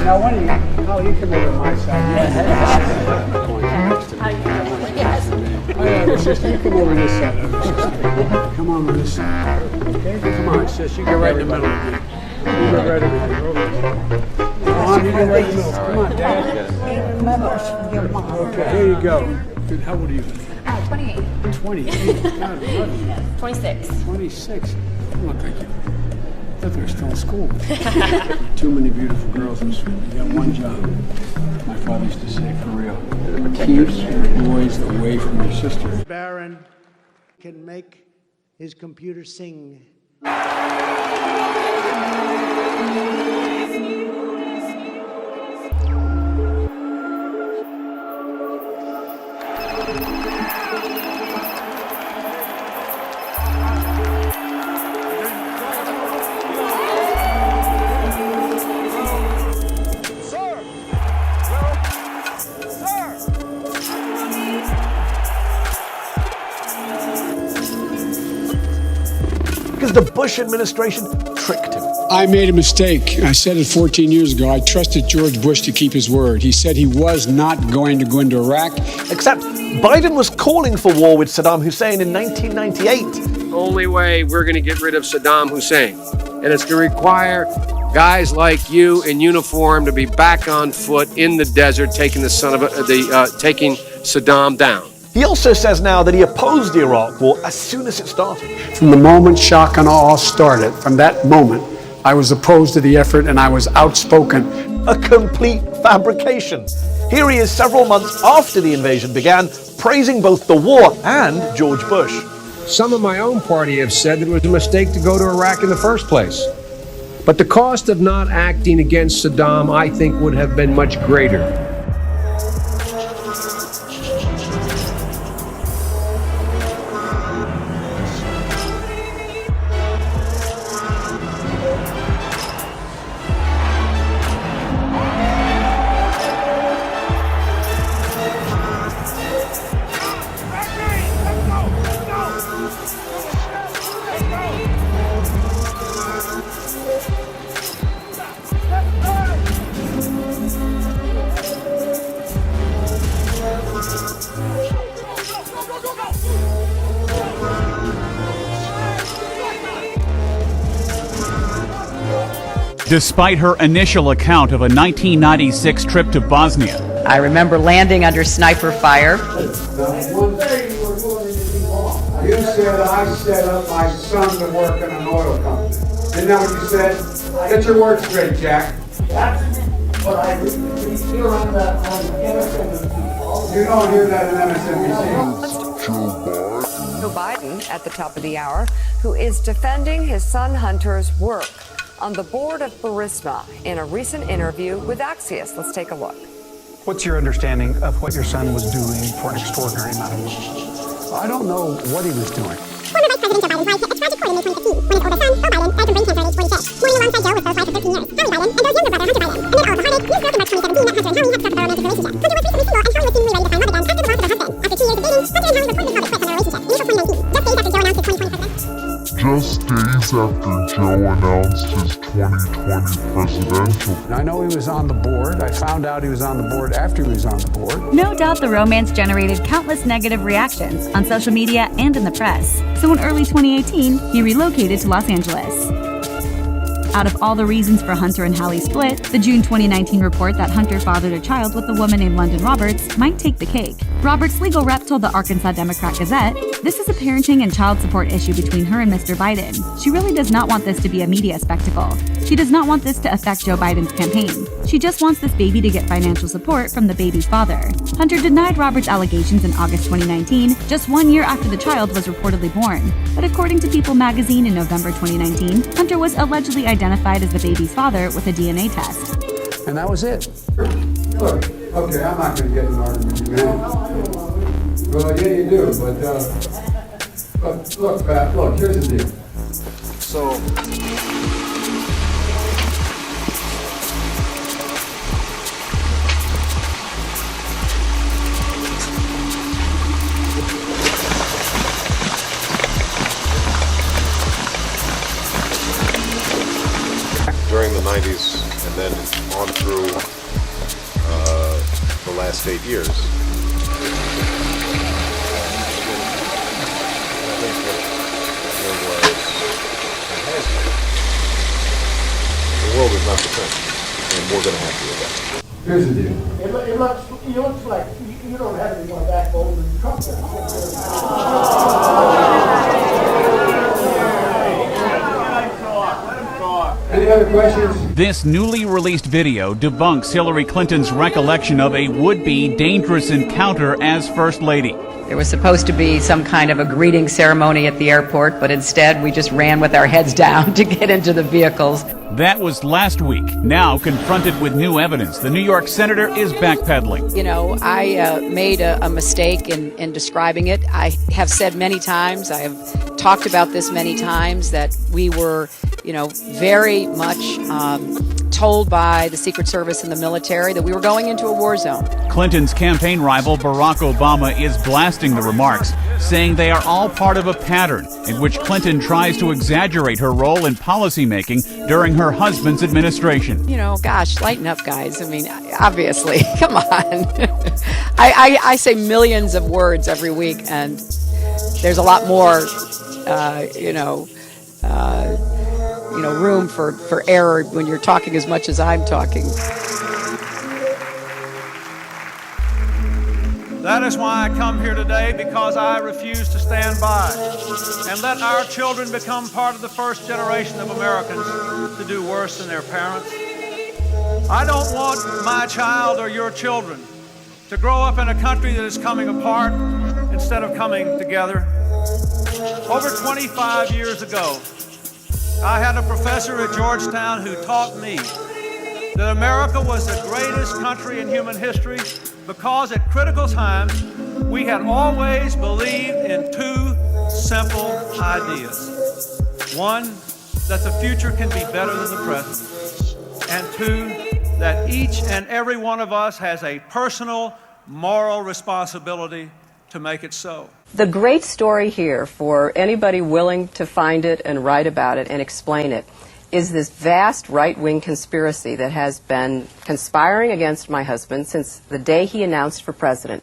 Now, when you come over to my side. Sister, you come over this side. Come on this side. Okay? Come on, sis. You get right in the middle of me. You go right over here. Come on, you go right in the middle. Come on, Dad. Okay, here you go. Dude, how old are you? 28. 28. God, I love you. 26. 26. You look like you. I thought they were still in school. Too many beautiful girls in school. You got one job. My father used to say, for real. Keep boys away from your sister. Baron can make his computer sing. Because the Bush administration tricked him. I made a mistake. I said it 14 years ago. I trusted George Bush to keep his word. He said he was not going to go into Iraq. Except Biden was calling for war with Saddam Hussein in 1998. The only way we're going to get rid of Saddam Hussein, and it's going to require guys like you in uniform to be back on foot in the desert, taking taking Saddam down. He also says now that he opposed the Iraq war as soon as it started. From the moment shock and awe started, from that moment, I was opposed to the effort and I was outspoken. A complete fabrication. Here he is several months after the invasion began, praising both the war and George Bush. Some of my own party have said that it was a mistake to go to Iraq in the first place. But the cost of not acting against Saddam, I think, would have been much greater. Despite her initial account of a 1996 trip to Bosnia. I remember landing under sniper fire. You said I set up my son to work in an oil company. Isn't that what you said? Get your words straight, Jack. That's what I hear on MSNBC. You don't hear that in MSNBC. Joe Biden at the top of the hour, who is defending his son Hunter's work on the board of Burisma in a recent interview with Axios. Let's take a look. What's your understanding of what your son was doing for an extraordinary amount of money? I don't know what he was doing. Former Vice President Joe Biden's wife hit a tragic point in May 2015 when his oldest son, Beau Biden, died from brain cancer at age 46. Mourning alongside Joe was Beau's wife of 13 years, Harry Biden, and Beau's younger brother, Hunter Biden. Amid all of the heartache, news broke in March 2017 that Hunter and Harry had struck up a romantic relationship. Hunter was recently single, and Harry was seemingly ready to find love again after the loss of her husband. After 2 years of dating, Hunter and Harry reportedly called it quits on their relationship in April 2019, just days after Joe announced his 2020 president. Just days after Joe announced his 2020 presidential. I know he was on the board. I found out he was on the board after he was on the board. No doubt the romance generated countless negative reactions on social media and in the press. So in early 2018, he relocated to Los Angeles. Out of all the reasons for Hunter and Hallie's split, the June 2019 report that Hunter fathered a child with a woman named London Roberts might take the cake. Roberts' legal rep told the Arkansas Democrat-Gazette, "This is a parenting and child support issue between her and Mr. Biden. She really does not want this to be a media spectacle. She does not want this to affect Joe Biden's campaign. She just wants this baby to get financial support from the baby's father." Hunter denied Roberts' allegations in August 2019, just 1 year after the child was reportedly born. But according to People magazine in November 2019, Hunter was allegedly identified as the baby's father with a DNA test. And that was it. Look, okay, I'm not going to get in an argument with you, man. Well, yeah, you do, but look, Pat, look, here's the deal. So, during the 90s, and then on through the last 8 years. I think that there was and has been. The world is not the same, and we're going to have to adapt. Here's the deal. It looks like you don't have anyone back over the Trump. Any other questions? This newly released video debunks Hillary Clinton's recollection of a would-be dangerous encounter as First Lady. There was supposed to be some kind of a greeting ceremony at the airport, but instead we just ran with our heads down to get into the vehicles. That was last week. Now, confronted with new evidence, the New York senator is backpedaling. You know, I made a mistake in describing it. I have said many times, I have talked about this many times, that we were, you know, very much told by the Secret Service and the military that we were going into a war zone. Clinton's campaign rival, Barack Obama, is blasting the remarks, saying they are all part of a pattern in which Clinton tries to exaggerate her role in policymaking during her husband's administration. You know, gosh, lighten up, guys. I mean, obviously, come on. I say millions of words every week, and there's a lot more, room for error when you're talking as much as I'm talking. That is why I come here today, because I refuse to stand by and let our children become part of the first generation of Americans to do worse than their parents. I don't want my child or your children to grow up in a country that is coming apart instead of coming together. Over 25 years ago, I had a professor at Georgetown who taught me that America was the greatest country in human history because at critical times we had always believed in two simple ideas. One, that the future can be better than the present. And two, that each and every one of us has a personal moral responsibility to make it so. The great story here, for anybody willing to find it and write about it and explain it, is this vast right-wing conspiracy that has been conspiring against my husband since the day he announced for president.